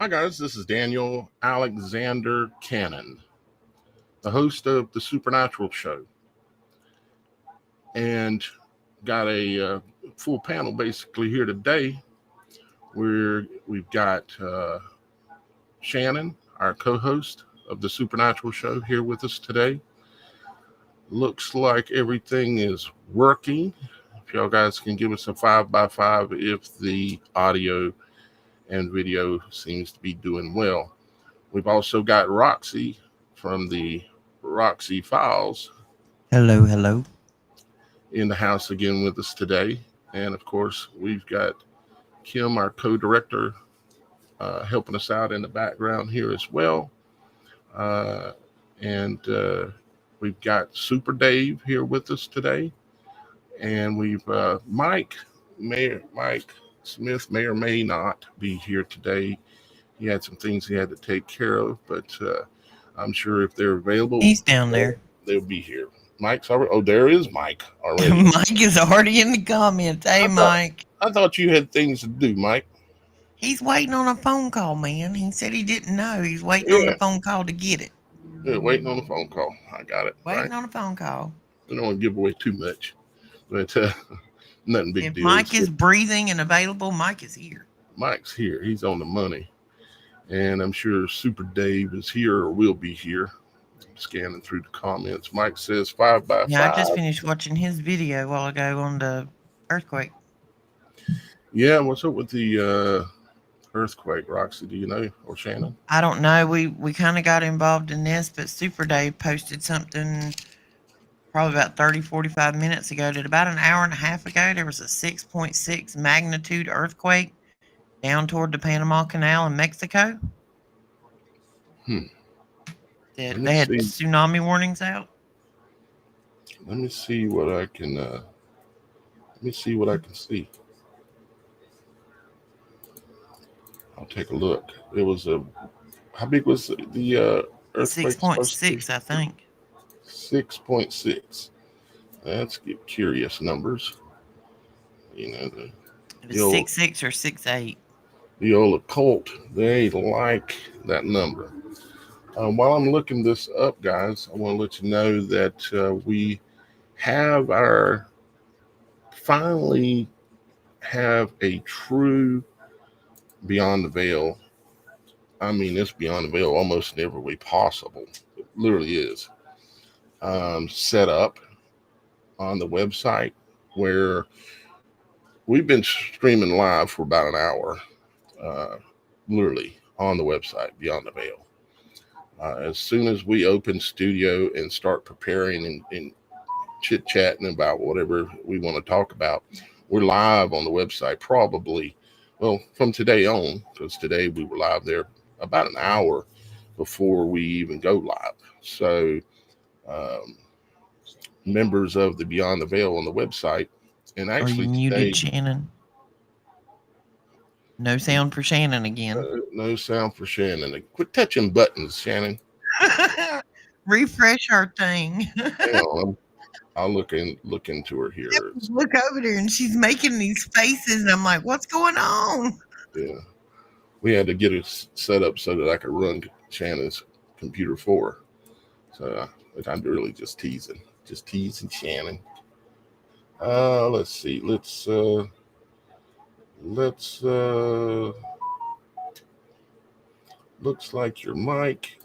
Hi guys, this is Daniel Alexander Cannon, the host of TheSupernatural.Show, and got a full panel basically here today where we've got Shannon, our co-host of TheSupernatural.Show, here with us today. Looks like everything is working. If y'all guys can give us a 5x5 if the audio and video seems to be doing well. We've also got Roxy from the Roxy Files. Hello. In the house again with us today. And of course, we've got Kim, our co-director, helping us out in the background here as well. And we've got Super Dave here with us today. And we've Mike Smith may or may not be here today. He had some things he had to take care of, but I'm sure if they're available, he's down there. They'll be here. Mike's already. Oh, there is Mike already. Mike is already in the comments. Hey, Mike. I thought you had things to do, Mike. He's waiting on a phone call, man. He said he didn't know. He's waiting on the phone call to get it. Yeah, waiting on the phone call. I got it. Waiting on a phone call. I don't want to give away too much, but nothing big deal. If Mike is breathing and available, Mike is here. Mike's here. He's on the money. And I'm sure Super Dave is here or will be here. I'm scanning through the comments. Mike says 5x5. Yeah, I just finished watching his video a while ago on the earthquake. Yeah, what's up with the earthquake, Roxy? Do you know, or Shannon? I don't know. We kind of got involved in this, but Super Dave posted something probably about 45 minutes ago that about an hour and a half ago, there was a 6.6 magnitude earthquake down toward the Panama Canal in Mexico. They had tsunami warnings out. Let me see what I can. Let me see what I can see. I'll take a look. It was how big was the earthquake? 6.6, I think. 6.6. Let's get curious numbers. You know it was 6.6 or 6.8. The old occult, they like that number. While I'm looking this up, guys, I want to let you know that we finally have a true Beyond the Veil. I mean, it's Beyond the Veil almost in every way possible. It literally is. Set up on the website where we've been streaming live for about an hour, literally on the website, Beyond the Veil. As soon as we open studio and start preparing and chit-chatting about whatever we want to talk about, we're live on the website probably, well, from today on, because today we were live there about an hour before we even go live. So members of the Beyond the Veil on the website, and actually are you muted, Shannon? No sound for Shannon again. No sound for Shannon. Quit touching buttons, Shannon. Refresh our thing. Hang on, I'll look into her here. Look over there, and she's making these faces, and I'm like, "What's going on?" Yeah, we had to get it set up so that I could run Shannon's computer for her. So I'm really just teasing Shannon. Let's see. Let's looks like your mic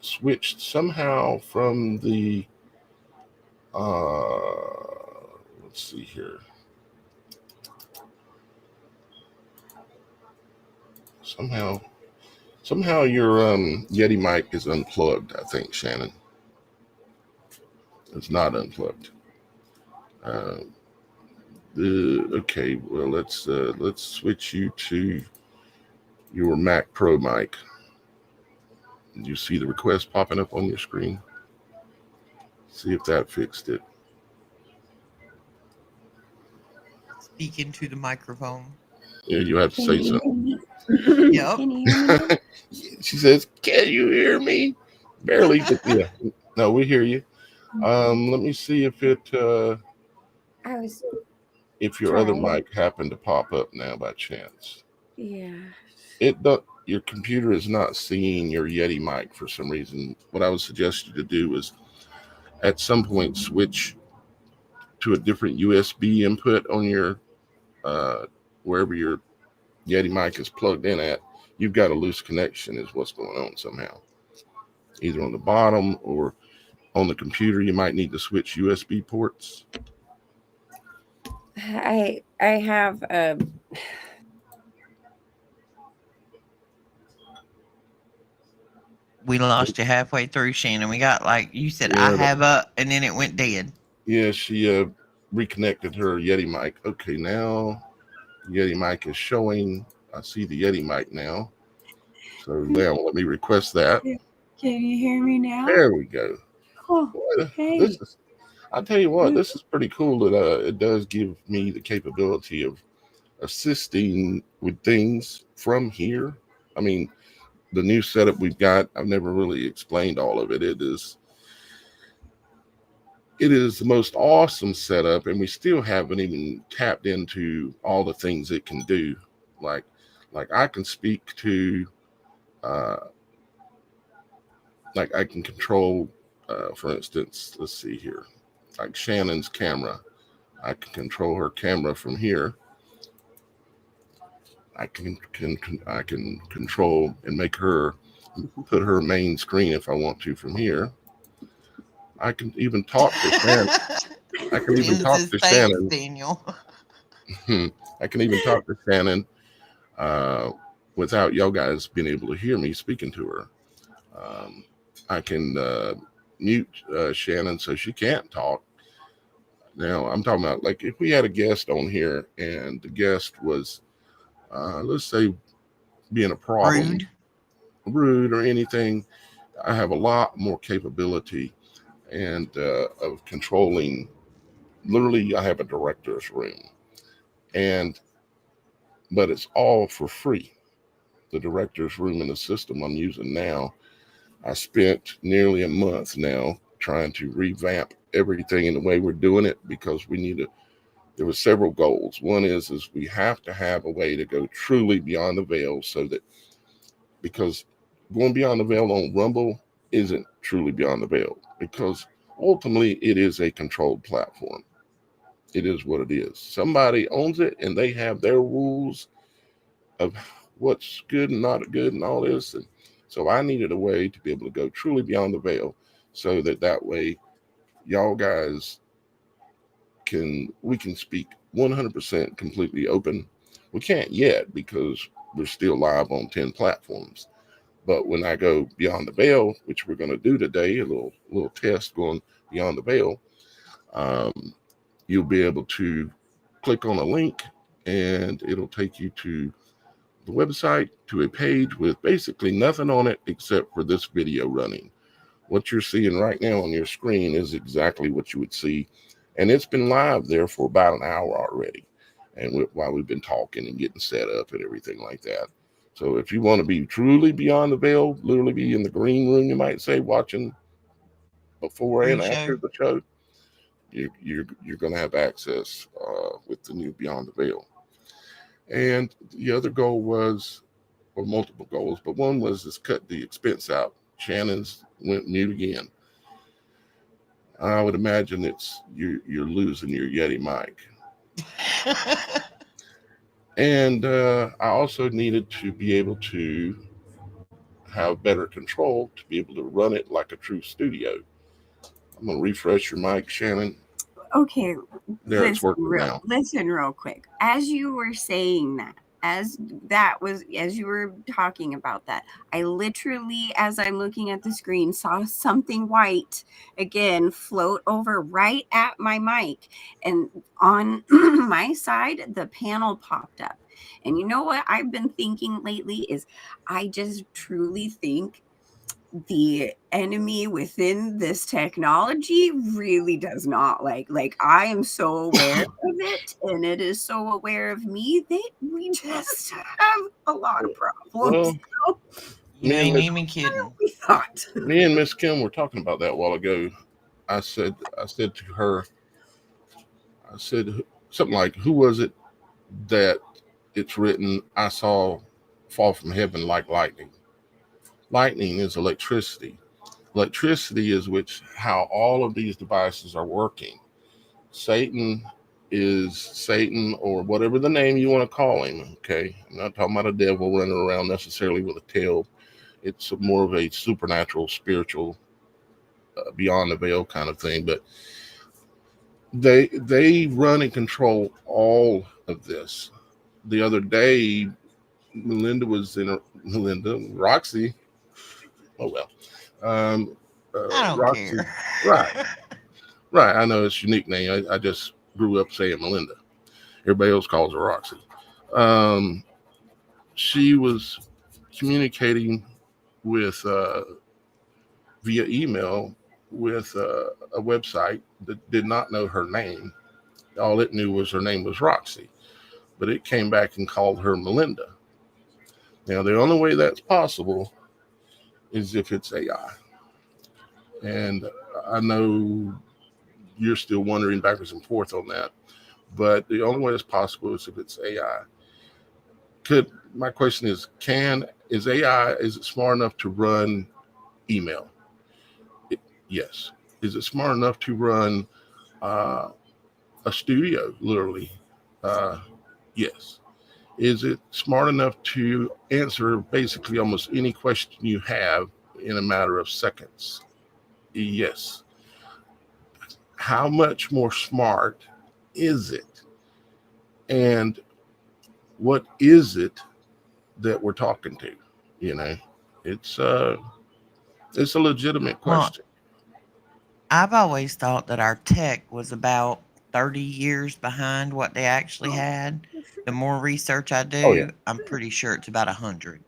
switched somehow from the let's see here. Somehow your Yeti mic is unplugged, I think, Shannon. It's not unplugged. Okay, well, let's switch you to your Mac Pro mic. Did you see the request popping up on your screen? See if that fixed it. Speak into the microphone. Yeah, you have to say something. Yep. She says, "Can you hear me?" Barely, but yeah. No, we hear you. Let me see if it if your other mic happened to pop up now by chance. Yeah. It does. your computer is not seeing your Yeti mic for some reason, what I would suggest you to do is at some point switch to a different USB input on your wherever your Yeti mic is plugged in at. You've got a loose connection is what's going on somehow. Either on the bottom or on the computer, you might need to switch USB ports. I have We lost you halfway through, Shannon. We got like you said, I Yeah, have a, and then it went dead. yeah, she reconnected her Yeti mic. Okay, now Yeti mic is showing. I see the Yeti mic now. So now let me request that. Can you hear me now? There we go. Oh, Boy, hey. this is. I tell you what, this is pretty cool that it does give me the capability of assisting with things from here. I mean, the new setup we've got, I've never really explained all of it. It is the most awesome setup, and we still haven't even tapped into all the things it can do. Like I can speak to, like I can control, for instance, let's see here, like Shannon's camera. I can control her camera from here. I can control and make her put her main screen if I want to from here. I can even talk to Shannon. I can even talk to Shannon. Daniel. I can even talk to Shannon without y'all guys being able to hear me speaking to her. I can mute Shannon so she can't talk. Now I'm talking about like if we had a guest on here and the guest was, let's say, being a problem, rude or anything, I have a lot more capability and of controlling. Literally, I have a director's room, but it's all for free. The director's room in the system I'm using now, I spent nearly a month now trying to revamp everything in the way we're doing it because there were several goals. One is we have to have a way to go truly beyond the veil so that, because going beyond the veil on Rumble isn't truly beyond the veil because ultimately it is a controlled platform. It is what it is. Somebody owns it and they have their rules of what's good and not good and all this. And so I needed a way to be able to go truly beyond the veil so that way y'all guys we can speak 100% completely open. We can't yet because we're still live on 10 platforms. But when I go beyond the veil, which we're going to do today, a little test going beyond the veil, you'll be able to click on a link and it'll take you to the website, to a page with basically nothing on it except for this video running. What you're seeing right now on your screen is exactly what you would see. And it's been live there for about an hour already. And while we've been talking and getting set up and everything like that. So if you want to be truly beyond the veil, literally be in the green room, you might say, watching before and after the show, you're going to have access with the new Beyond the Veil. And the other goal was, or multiple goals, but one was just cut the expense out. Shannon's went mute again. I would imagine you're losing your Yeti mic. And I also needed to be able to have better control to be able to run it like a true studio. I'm going to refresh your mic, Shannon. Okay, there it's working now. Listen real quick. As you were saying that, as you were talking about that, I literally, as I'm looking at the screen, saw something white again float over right at my mic, and on my side the panel popped up. And you know what I've been thinking lately is I just truly think the enemy within this technology really does not like I am so aware of it and it is so aware of me that we just have a lot of problems. Well, you ain't even kidding. We thought. Me and Miss Kim were talking about that a while ago. I said to her, I said something like, who was it that it's written, I saw fall from heaven like lightning. Lightning is electricity. Electricity is how all of these devices are working. Satan is Satan, or whatever the name you want to call him. Okay, I'm not talking about a devil running around necessarily with a tail. It's more of a supernatural, spiritual, beyond the veil kind of thing. But they run and control all of this. The other day, Roxy. Oh well, I don't Roxy. care. Right, right. I know it's your nickname. I just grew up saying Melinda. Everybody else calls her Roxy. Um, she was communicating with via email with a website that did not know her name. All it knew was her name was Roxy, but it came back and called her Melinda. Now, the only way that's possible is if it's AI. And I know you're still wondering backwards and forth on that, but the only way it's possible is if it's AI. My question is, is it smart enough to run email? Yes. Is it smart enough to run a studio, literally? Yes. Is it smart enough to answer basically almost any question you have in a matter of seconds? Yes. How much more smart is it? And what is it that we're talking to? You know, it's a legitimate Well, question. I've always thought that our tech was about 30 years behind what they actually had. The more research I Oh yeah, do, I'm pretty sure it's about 100.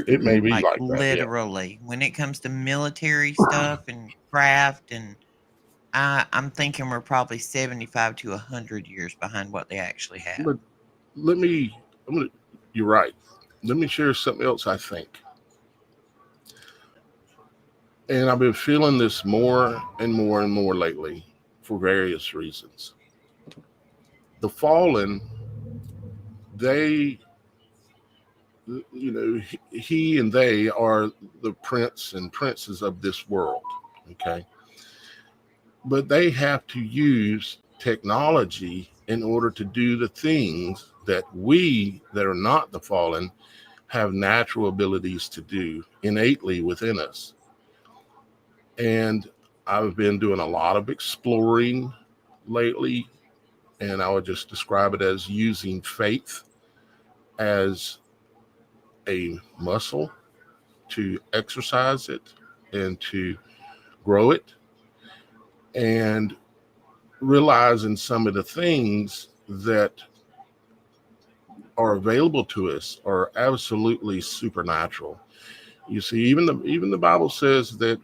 it may be Like like that. Yeah. literally, when it comes to military stuff and craft, and I'm thinking we're probably 75 to 100 years behind what they actually have. But let me, I'm gonna, you're right. Let me share something else I think. And I've been feeling this more and more and more lately for various reasons. The fallen, they, he and they are the prince and princes of this world. Okay. But they have to use technology in order to do the things that we that are not the fallen have natural abilities to do innately within us. And I've been doing a lot of exploring lately, and I would just describe it as using faith as a muscle to exercise it and to grow it, and realizing some of the things that are available to us are absolutely supernatural. You see, even the Bible says that,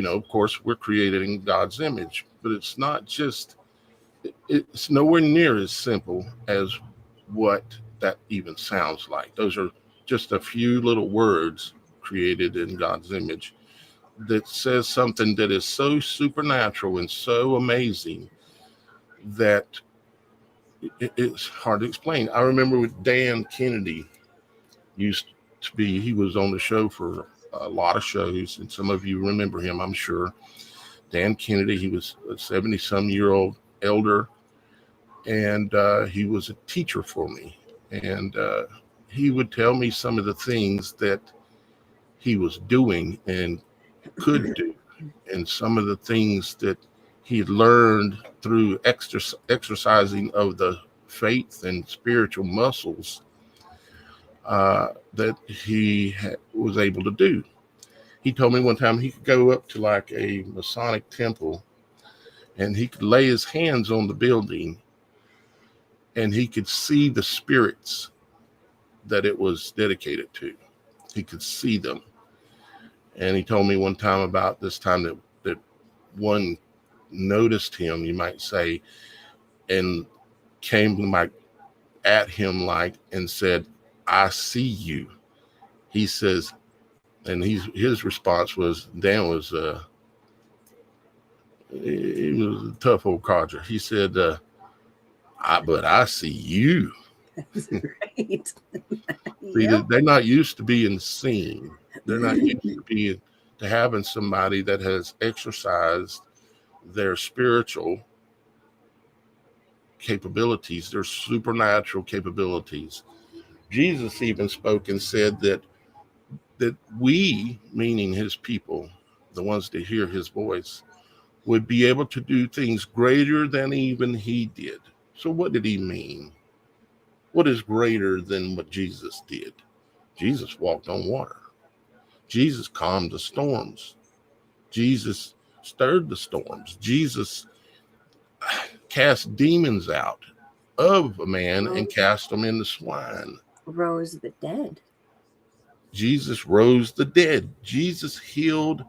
of course, we're created in God's image, but it's nowhere near as simple as what that even sounds like. Those are just a few little words, created in God's image, that says something that is so supernatural and so amazing that it's hard to explain. I remember with Dan Kennedy used to be, he was on the show for a lot of shows, and some of you remember him, I'm sure. Dan Kennedy, he was a 70-some-year-old elder, and he was a teacher for me. And he would tell me some of the things that he was doing and could do, and some of the things that he learned through exercising of the faith and spiritual muscles that he was able to do. He told me one time he could go up to like a Masonic temple and he could lay his hands on the building and he could see the spirits that it was dedicated to. He could see them. And he told me one time about this time that one noticed him, you might say, and came at him and said, "I see you." He says, and his response was, Dan was he was a tough old codger. He said, but I see you." That's right. See, Yep. they're not used to being seen. They're not used to having somebody that has exercised their spiritual capabilities, their supernatural capabilities. Jesus even spoke and said that we, meaning his people, the ones that hear his voice, would be able to do things greater than even he did. So what did he mean? What is greater than what Jesus did? Jesus walked on water. Jesus calmed the storms. Jesus stirred the storms. Jesus cast demons out of a man and cast them into swine. Rose the dead. Jesus rose the dead. Jesus healed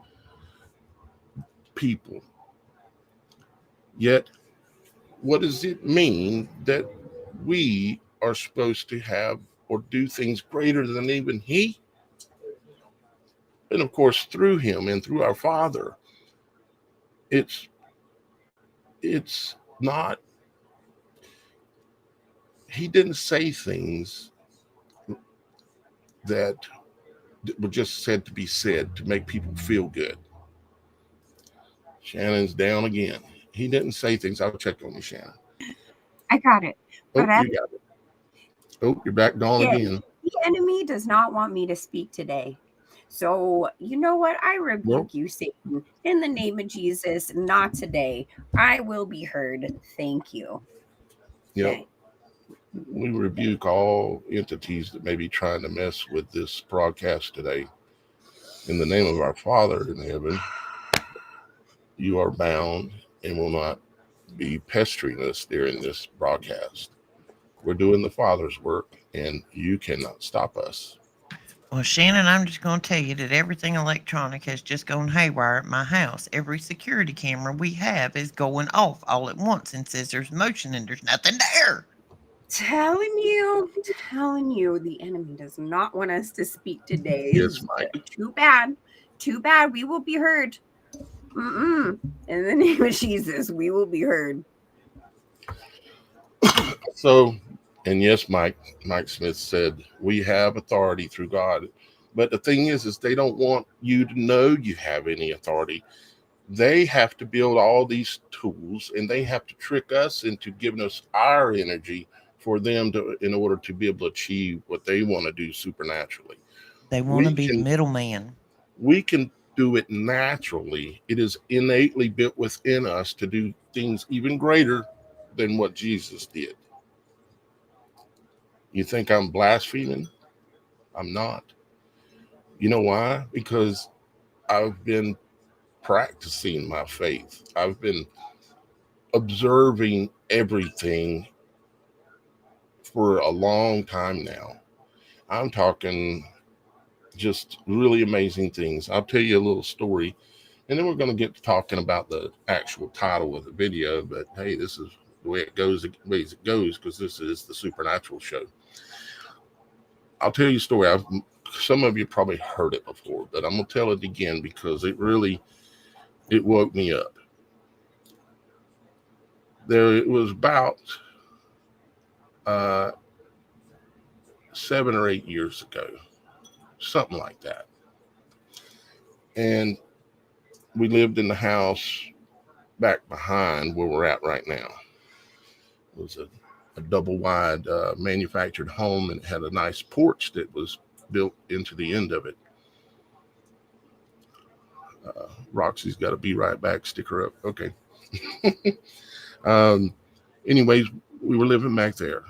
people. Yet, what does it mean that we are supposed to have or do things greater than even he? And of course, through him and through our Father, it's not, he didn't say things that were just said to be said to make people feel good. Shannon's down again. He didn't say things. I'll check on you, Shannon. I got it. Oh, But you got it. Oh, you're back gone again. the enemy does not want me to speak today. So, you know what? I rebuke you, Satan, in the name of Jesus. Not today. I will be heard. Thank you. Yep. Okay. We rebuke all entities that may be trying to mess with this broadcast today. In the name of our Father in heaven, you are bound and will not be pestering us during this broadcast. We're doing the Father's work, and you cannot stop us. Well, Shannon, I'm just going to tell you that everything electronic has just gone haywire at my house. Every security camera we have is going off all at once and says there's motion and there's nothing there. Telling you, the enemy does not want us to speak today. Yes, Mike. Too bad. Too bad. We will be heard. In the name of Jesus, we will be heard. So, and yes, Mike Smith said, we have authority through God. But the thing is they don't want you to know you have any authority. They have to build all these tools and they have to trick us into giving us our energy for them to, in order to be able to achieve what they want to do supernaturally. They want to be the middleman. We can do it naturally. It is innately built within us to do things even greater than what Jesus did. You think I'm blaspheming? I'm not. You know why? Because I've been practicing my faith. I've been observing everything for a long time now. I'm talking just really amazing things. I'll tell you a little story, and then we're going to get to talking about the actual title of the video. But hey, this is the way it goes, because this is the Supernatural Show. I'll tell you a story. Some of you probably heard it before, but I'm going to tell it again because it woke me up. It was about 7 or 8 years ago, something like that. And we lived in the house back behind where we're at right now. It was a double wide manufactured home, and it had a nice porch that was built into the end of it. Roxy's got to be right back. Stick her up. Okay. Anyways, we were living back there,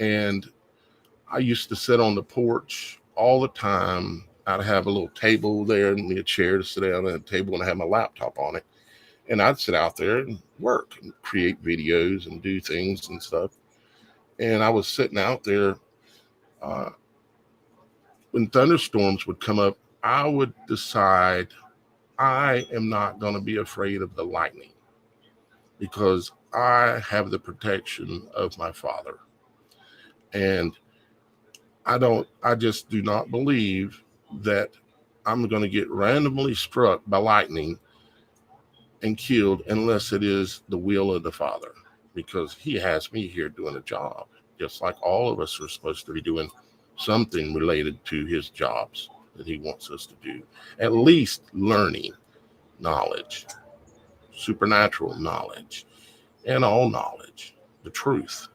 and I used to sit on the porch all the time. I'd have a little table there and a chair to sit down at a table, and I had my laptop on it. And I'd sit out there and work and create videos and do things and stuff. And I was sitting out there. When thunderstorms would come up, I would decide I am not going to be afraid of the lightning because I have the protection of my Father. And I just do not believe that I'm going to get randomly struck by lightning and killed unless it is the will of the Father, because he has me here doing a job. just like all of us are supposed to be doing something related to his jobs that he wants us to do. At least learning knowledge, supernatural knowledge, and all knowledge, the truth,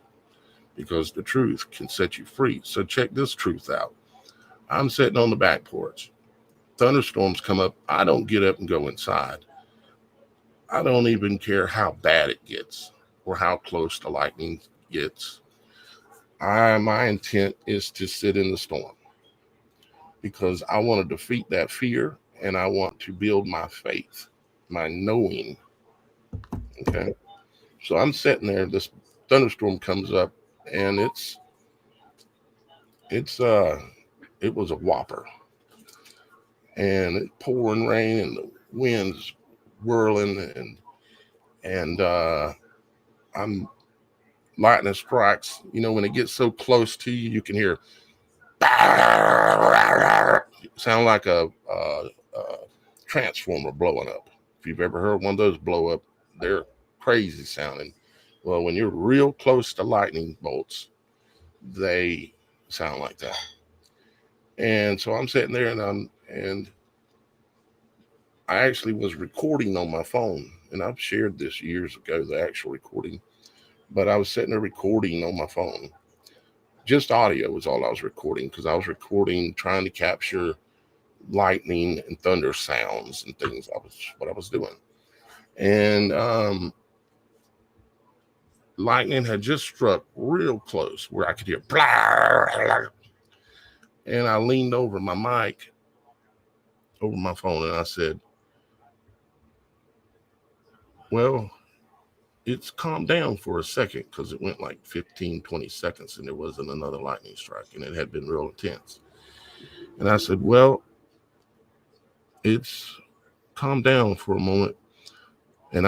because the truth can set you free. So check this truth out. I'm sitting on the back porch. Thunderstorms come up. I don't get up and go inside. I don't even care how bad it gets or how close the lightning gets. My intent is to sit in the storm because I want to defeat that fear and I want to build my faith, my knowing. Okay. So I'm sitting there. This thunderstorm comes up and it was a whopper, and it pouring rain and the winds whirling and I'm lightning strikes. You know, when it gets so close to you, you can hear sound like a transformer blowing up. If you've ever heard one of those blow up, they're crazy sounding. Well, when you're real close to lightning bolts, they sound like that. And so I'm sitting there and I actually was recording on my phone, and I've shared this years ago, the actual recording, but I was sitting there recording on my phone. Just audio was all I was recording, because I was recording, trying to capture lightning and thunder sounds and things. What I was doing. And lightning had just struck real close where I could hear blah, and I leaned over my mic over my phone and I said, well, it's calmed down for a second, because it went like 15, 20 seconds and there wasn't another lightning strike, and it had been real intense. And I said, well, it's calmed down for a moment. And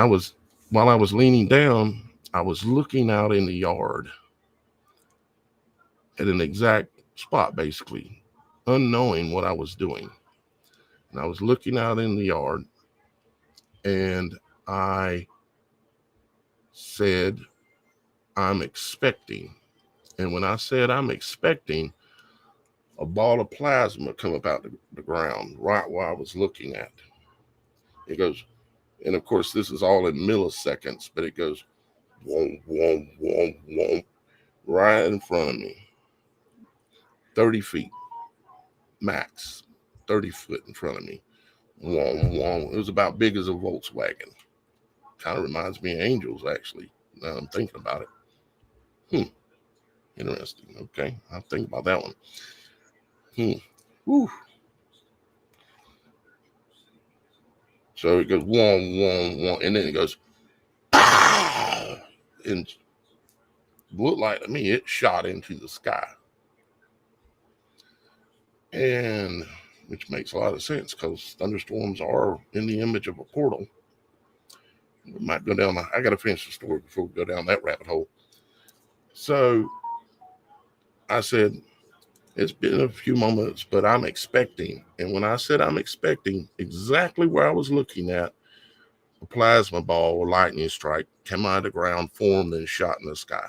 while I was leaning down, I was looking out in the yard at an exact spot, basically, unknowing what I was doing. And I was looking out in the yard and I said, I'm expecting. And when I said I'm expecting, a ball of plasma come up out the ground right where I was looking at. It goes, and of course, this is all in milliseconds, but it goes, whoom, whoom, whoom, whoom, right in front of me. 30 feet, max, 30 foot in front of me. Whoom, whoom. It was about big as a Volkswagen. Kind of reminds me of angels, actually, now I'm thinking about it. Interesting. Okay, I'll think about that one. Whew. So it goes whoom, whoom, whoom, and then it goes, pow! And looked like to me it shot into the sky. And which makes a lot of sense, because thunderstorms are in the image of a portal. We might go down. I got to finish the story before we go down that rabbit hole. So I said, it's been a few moments, but I'm expecting. And when I said I'm expecting, exactly where I was looking at, a plasma ball or lightning strike came out of the ground, formed, and shot in the sky.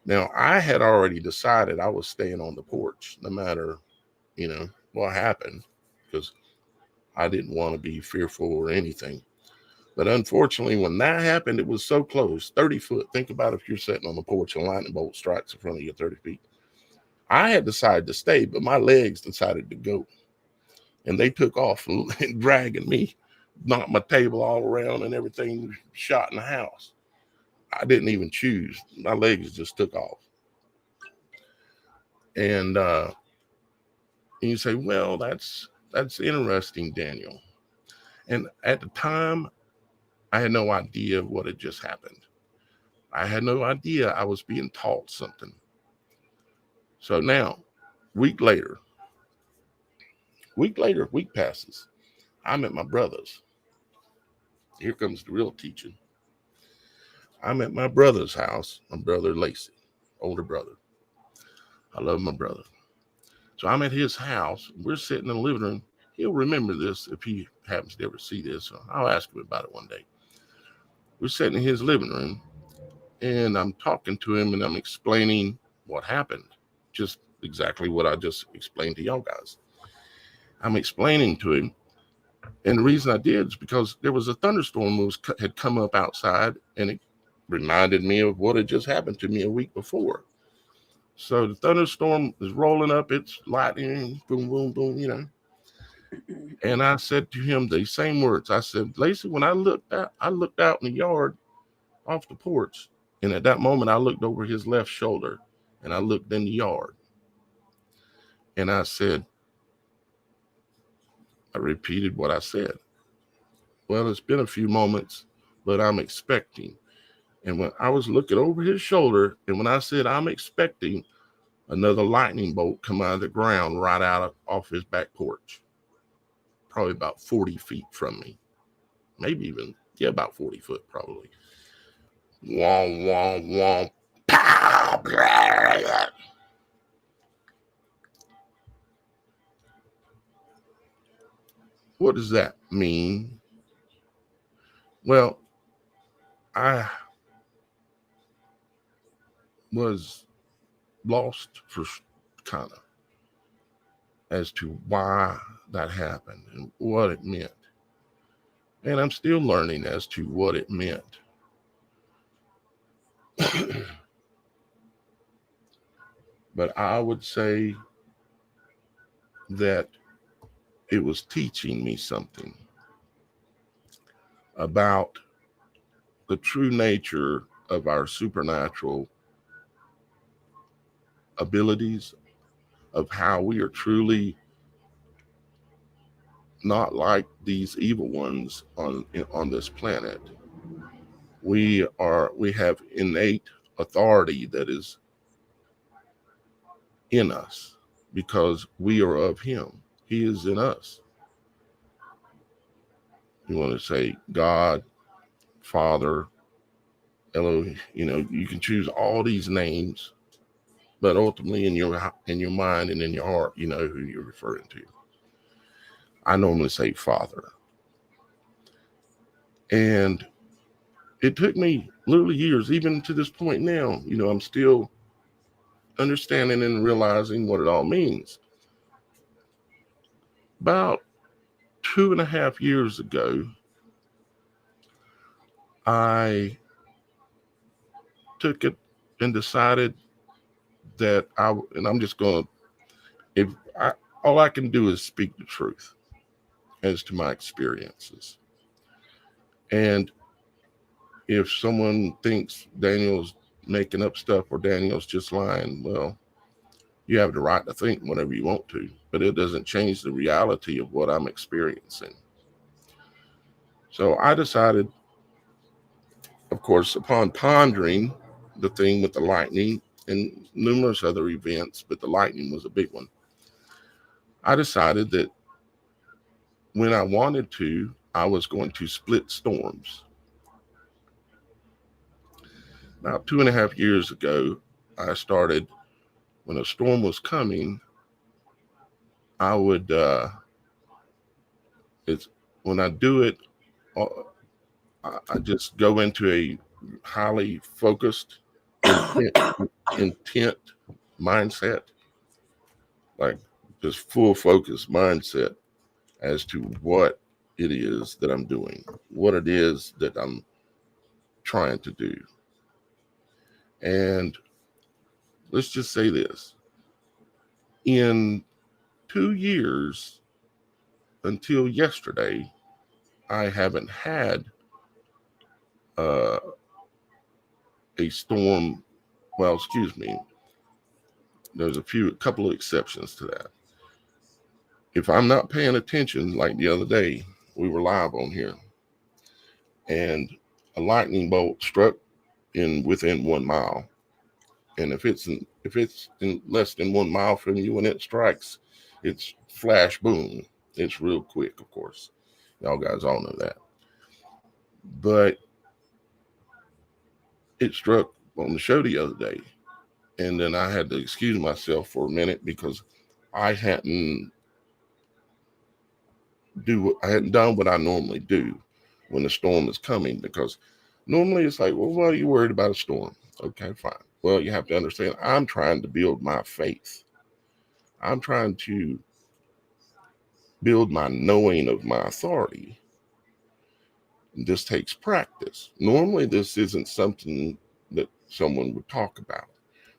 Now, I had already decided I was staying on the porch, no matter, what happened, because I didn't want to be fearful or anything. But unfortunately, when that happened, it was so close, 30 foot. Think about if you're sitting on the porch and a lightning bolt strikes in front of you 30 feet. I had decided to stay, but my legs decided to go. And they took off and dragging me, knocked my table all around and everything, shot in the house. I didn't even choose. My legs just took off. And you say, well, that's interesting, Daniel. And at the time, I had no idea what had just happened. I had no idea I was being taught something. So now, week passes. I'm at my brother's. Here comes the real teaching. I'm at my brother's house, my brother Lacey, older brother. I love my brother. So I'm at his house. We're sitting in the living room. He'll remember this if he happens to ever see this. So I'll ask him about it one day. We're sitting in his living room, And I'm talking to him and I'm explaining what happened. Just exactly what I just explained to y'all guys. I'm explaining to him. And the reason I did is because there was a thunderstorm had come up outside, and it reminded me of what had just happened to me a week before. So the thunderstorm is rolling up, it's lightning, boom, boom, boom. And I said to him the same words. I said, Lacey, when I looked out in the yard off the porch, and at that moment I looked over his left shoulder and I looked in the yard. And I said, I repeated what I said. Well, it's been a few moments, but I'm expecting. And when I was looking over his shoulder, and when I said I'm expecting, another lightning bolt come out of the ground right off his back porch, probably about 40 feet from me, maybe even, about 40 foot probably. Womp, womp, womp. Pow! What does that mean? Well, I was lost for kind of as to why that happened and what it meant. And I'm still learning as to what it meant. But I would say that it was teaching me something about the true nature of our supernatural abilities, of how we are truly not like these evil ones on this planet. We have innate authority that is in us because we are of him. He is in us. You want to say God, Father, Elohim, you can choose all these names, but ultimately in your mind and in your heart, you know who you're referring to. I normally say Father. And it took me literally years, even to this point now, I'm still understanding and realizing what it all means. About 2.5 years ago, I took it and decided that I'm just going to, all I can do is speak the truth as to my experiences. And if someone thinks Daniel's making up stuff or Daniel's just lying, well, you have the right to think whatever you want to, but it doesn't change the reality of what I'm experiencing. So I decided, of course, upon pondering the thing with the lightning and numerous other events, but the lightning was a big one, I decided that when I wanted to, I was going to split storms. About 2.5 years ago, I started, when a storm was coming, I would, when I do it, I just go into a highly focused, intent mindset, like just full focus mindset as to what it is that I'm doing, what it is that I'm trying to do. And let's just say this. In 2 years until yesterday, I haven't had a storm. Well, excuse me. There's a couple of exceptions to that. If I'm not paying attention, like the other day, we were live on here, and a lightning bolt struck within 1 mile. And if it's in less than 1 mile from you when it strikes, it's flash boom. It's real quick, of course. Y'all guys all know that. But it struck on the show the other day. And then I had to excuse myself for a minute because I hadn't done what I normally do when the storm is coming, because Normally it's like, well, why are you worried about a storm? Okay, fine. Well, you have to understand, I'm trying to build my faith. I'm trying to build my knowing of my authority. This takes practice. Normally, this isn't something that someone would talk about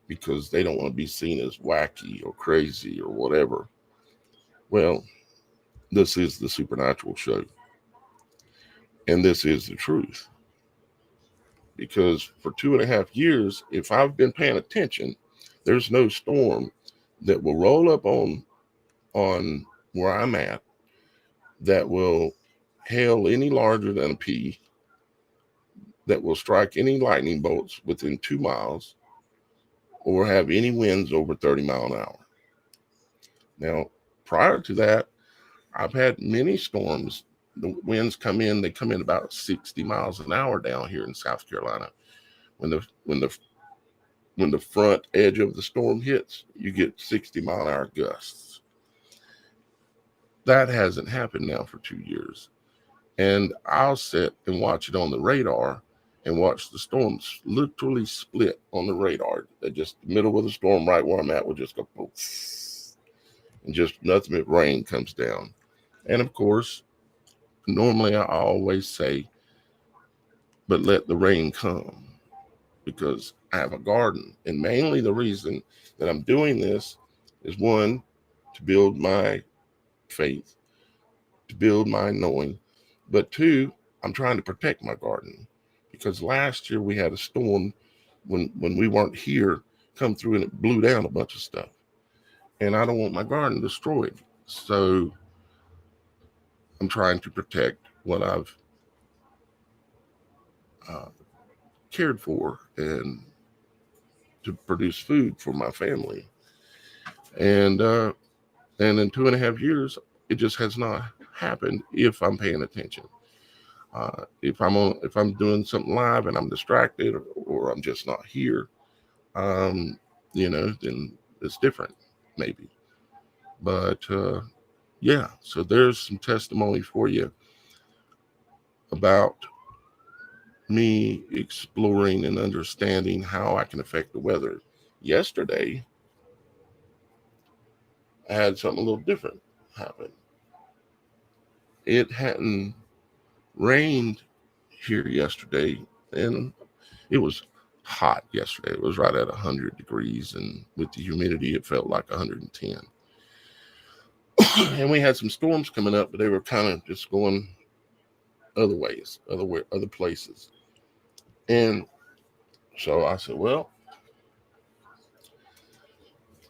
because they don't want to be seen as wacky or crazy or whatever. Well, this is the Supernatural Show. And this is the truth. Because for 2.5 years, if I've been paying attention, there's no storm that will roll up on where I'm at that will hail any larger than a pea, that will strike any lightning bolts within 2 miles, or have any winds over 30 miles an hour. Now, prior to that, I've had many storms. The winds come in, they come in about 60 miles an hour down here in South Carolina. When the front edge of the storm hits, you get 60-mile-an-hour gusts. That hasn't happened now for 2 years. And I'll sit and watch it on the radar and watch the storms literally split on the radar. That just the middle of the storm, right where I'm at, will just go poof, and just nothing but rain comes down. And of course, normally I always say, but let the rain come, because I have a garden. And mainly the reason that I'm doing this is, one, to build my faith, to build my knowing, but two, I'm trying to protect my garden, because last year we had a storm when we weren't here come through and it blew down a bunch of stuff, and I don't want my garden destroyed. So I'm trying to protect what I've cared for and to produce food for my family. And in 2.5 years, it just has not happened if I'm paying attention. If I'm doing something live and I'm distracted, or I'm just not here, then it's different, maybe. But yeah, so there's some testimony for you about me exploring and understanding how I can affect the weather. Yesterday, I had something a little different happen. It hadn't rained here yesterday, and it was hot yesterday. It was right at 100 degrees, and with the humidity, it felt like 110. And we had some storms coming up, but they were kind of just going other ways, other places. And so I said, well,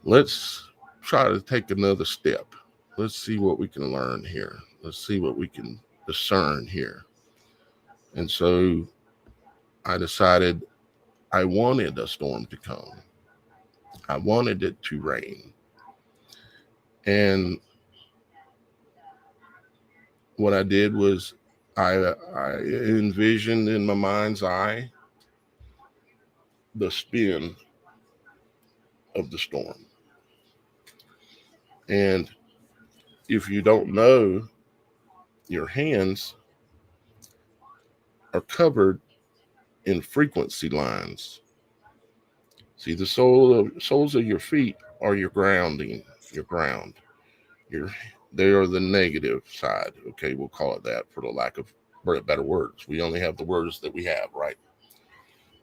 let's try to take another step. Let's see what we can learn here. Let's see what we can discern here. And so I decided I wanted a storm to come. I wanted it to rain. And what I did was I envisioned in my mind's eye the spin of the storm. And if you don't know, your hands are covered in frequency lines. See, the soles of your feet are your grounding, your ground. They are the negative side. Okay, we'll call it that for the lack of better words. We only have the words that we have, right?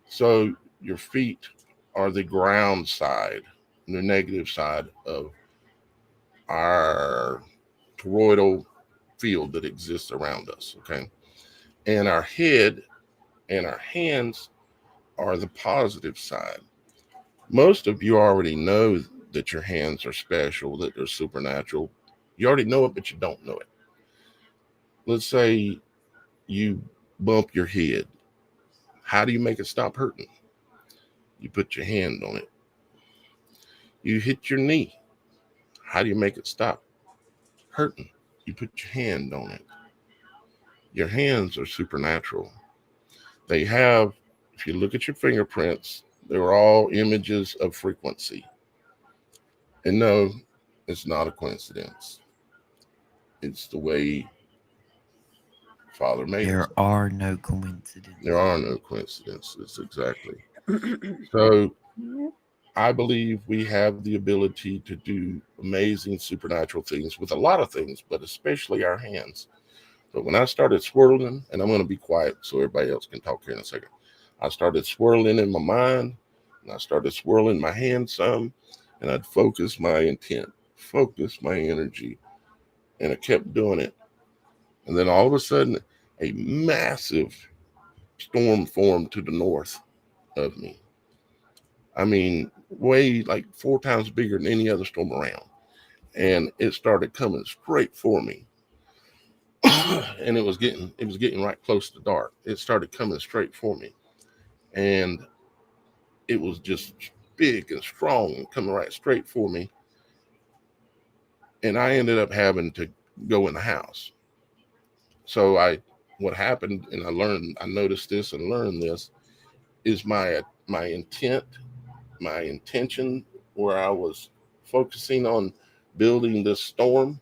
So your feet are the ground side, the negative side of our toroidal field that exists around us. Okay, and our head and our hands are the positive side. Most of you already know that your hands are special, that they're supernatural. You already know it, but you don't know it. Let's say you bump your head. How do you make it stop hurting? You put your hand on it. You hit your knee. How do you make it stop hurting? You put your hand on it. Your hands are supernatural. They have, if you look at your fingerprints, they're all images of frequency. And no, it's not a coincidence. It's the way Father made There us. are no coincidences. There are no coincidences, exactly. So I believe we have the ability to do amazing supernatural things with a lot of things, but especially our hands. But when I started swirling, and I'm going to be quiet so everybody else can talk here in a second, I started swirling in my mind, and I started swirling my hands some, and I'd focus my intent, focus my energy, and I kept doing it. And then all of a sudden, a massive storm formed to the north of me. I mean, way like 4 times bigger than any other storm around. And it started coming straight for me. And it was getting right close to dark. It started coming straight for me. And it was just big and strong and coming right straight for me. And I ended up having to go in the house. So what happened, and I noticed this and learned this, is my intent, my intention, where I was focusing on building this storm,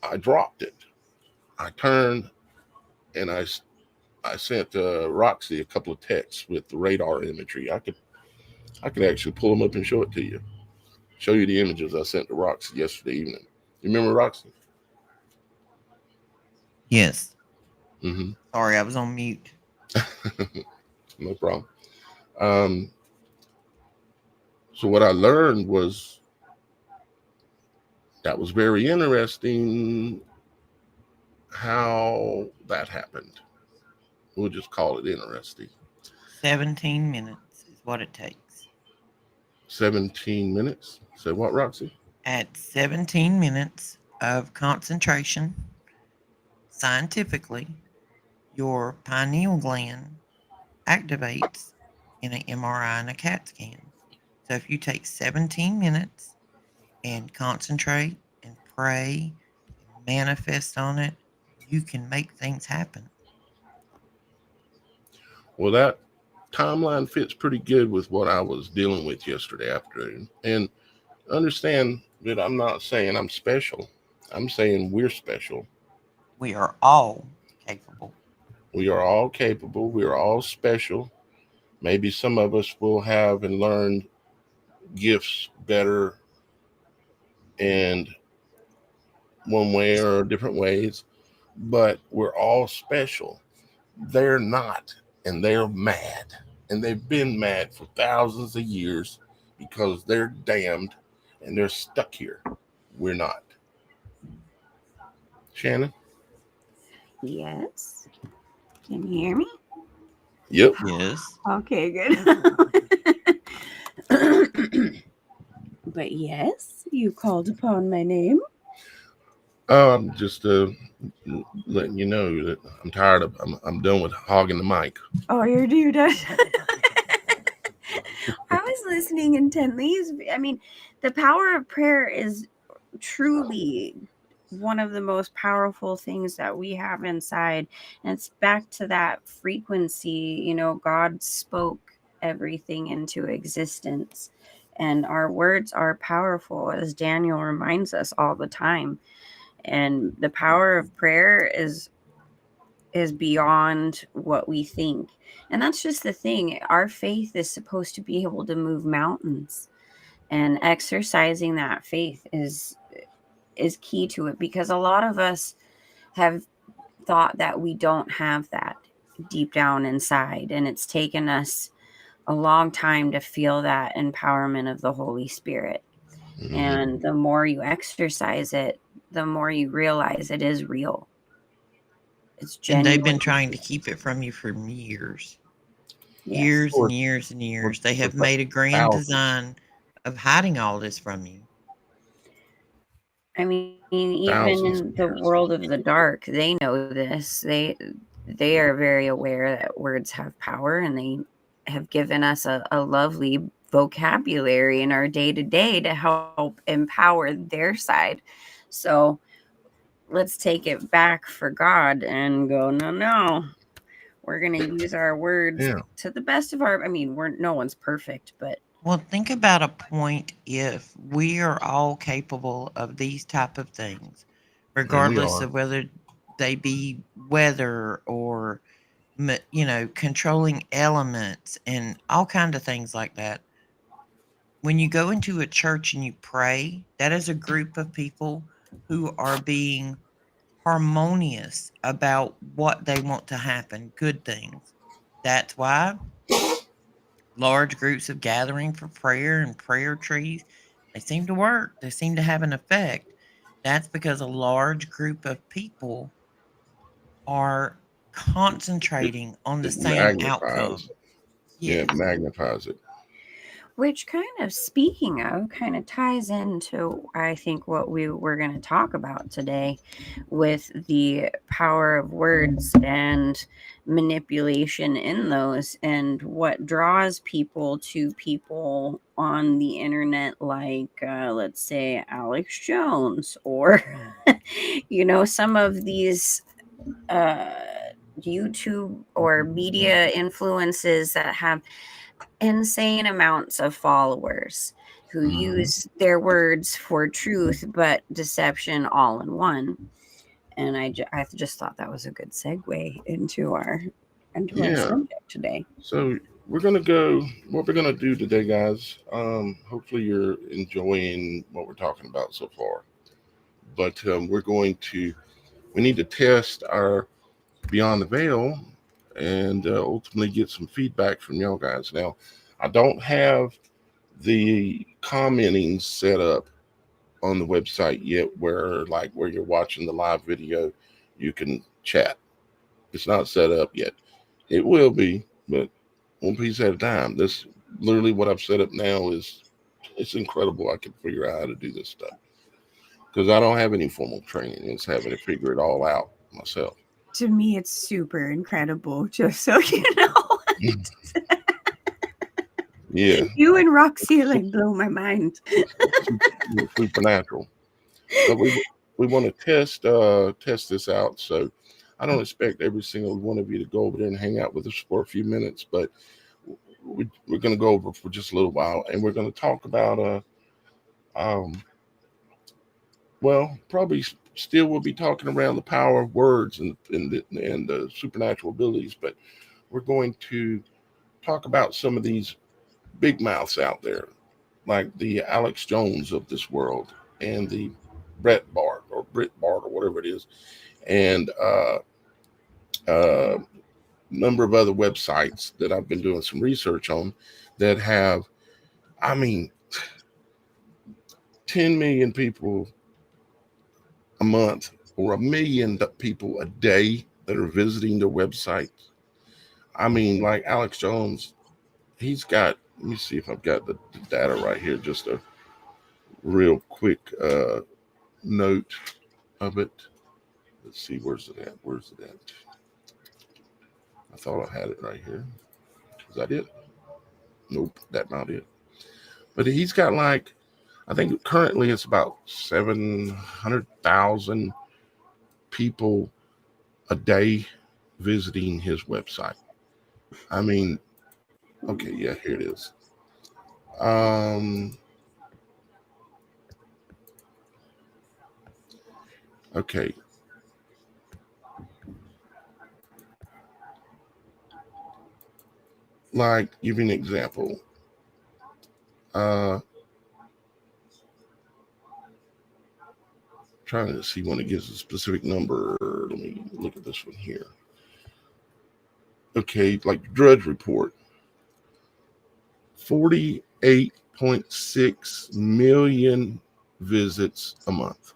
I dropped it. I turned and I sent Roxy a couple of texts with the radar imagery. I could actually pull them up and show it to you. Show you the images I sent to Roxy yesterday evening. You remember Roxy? Yes. Mm-hmm. Sorry, I was on mute. No problem. Um, so what I learned was that was very interesting how that happened. We'll just call it interesting. 17 minutes is what it takes. 17 minutes. Say what, Roxy? At 17 minutes of concentration, scientifically, your pineal gland activates in an MRI and a CAT scan. So if you take 17 minutes and concentrate and pray and manifest on it, you can make things happen. Well, that timeline fits pretty good with what I was dealing with yesterday afternoon. And understand that I'm not saying I'm special. I'm saying we're special. We are all capable. We are all capable. We are all special. Maybe some of us will have and learn gifts better and one way or different ways, but we're all special. They're not, and they're mad. And they've been mad for thousands of years because they're damned and they're stuck here. We're not. Shannon? Yes. Can you hear me? Yep. Yes. Okay, good. But yes, you called upon my name. I'm just letting you know that I'm tired of. I'm done with hogging the mic. Oh, you're dude. I was listening intently. I mean, the power of prayer is truly one of the most powerful things that we have inside. And it's back to that frequency. God spoke everything into existence. And our words are powerful, as Daniel reminds us all the time. And the power of prayer is beyond what we think. And that's just the thing. Our faith is supposed to be able to move mountains. And exercising that faith is key to it, because a lot of us have thought that we don't have that deep down inside, and it's taken us a long time to feel that empowerment of the Holy Spirit. Mm-hmm. And the more you exercise it, the more you realize it is real. It's And genuine. they've been trying to keep it from you for years. Yes. Years Or- and years and years. They have for made a grand thousands. design of hiding all this from you. I mean, even Thousands in of the years. world of the dark, they know this. They are very aware that words have power, and they have given us a lovely vocabulary in our day to day to help empower their side. So let's take it back for God and go, no. We're going to use our words Yeah. to the best of our, no one's perfect, but Well, think about a point if we are all capable of these type of things, regardless are. of whether they be weather or controlling elements and all kind of things like that. When you go into a church and you pray, that is a group of people who are being harmonious about what they want to happen, good things. That's why large groups of gathering for prayer and prayer trees, they seem to work. They seem to have an effect. That's because a large group of people are It, concentrating on the it same magnifies. outcome. Yeah, Yes. it magnifies it. Which kind of, speaking of, kind of ties into, I think, what we were going to talk about today with the power of words and manipulation in those, and what draws people to people on the internet, like, let's say, Alex Jones, or, some of these YouTube or media influences that have insane amounts of followers who use their words for truth but deception all in one. And I just thought that was a good segue into our Yeah. subject today. So we're gonna go. What we're gonna do today, guys. Hopefully you're enjoying what we're talking about so far. But we're going to. We need to test our Beyond the Veil and ultimately get some feedback from y'all guys. Now, I don't have the commenting set up on the website yet, where you're watching the live video, you can chat. It's not set up yet. It will be, but one piece at a time. This literally what I've set up now it's incredible. I can figure out how to do this stuff because I don't have any formal training. It's having to figure it all out myself. To me, it's super incredible, just so you know. Yeah, You and Roxy blow my mind. supernatural. But we want to test this out. So I don't expect every single one of you to go over there and hang out with us for a few minutes, but we're going to go over for just a little while, and we're going to talk about probably still we'll be talking around the power of words and the supernatural abilities, but we're going to talk about some of these big mouths out there, like the Alex Jones of this world and the Brit Bart or whatever it is, and number of other websites that I've been doing some research on that have, 10 million people a month or 1 million people a day that are visiting their website. Like Alex Jones, he's got, let me see if I've got the data right here, just a real quick note of it. Let's see, where's it at? I thought I had it right here. Is that it? Nope, that's not it. But he's got I think currently it's about 700,000 people a day visiting his website. Okay, yeah, here it is. Okay. Give you an example. Trying to see when it gives a specific number. Let me look at this one here. Okay, like Grudge report. 48.6 million visits a month.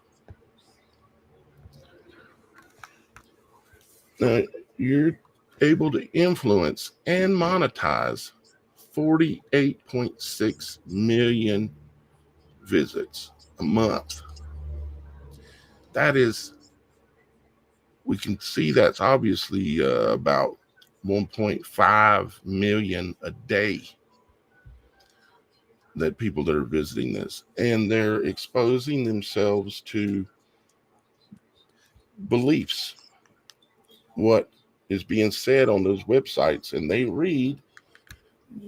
Now, you're able to influence and monetize 48.6 million visits a month. That is, we can see that's obviously about 1.5 million a day that people that are visiting this, and they're exposing themselves to beliefs, what is being said on those websites, and they read.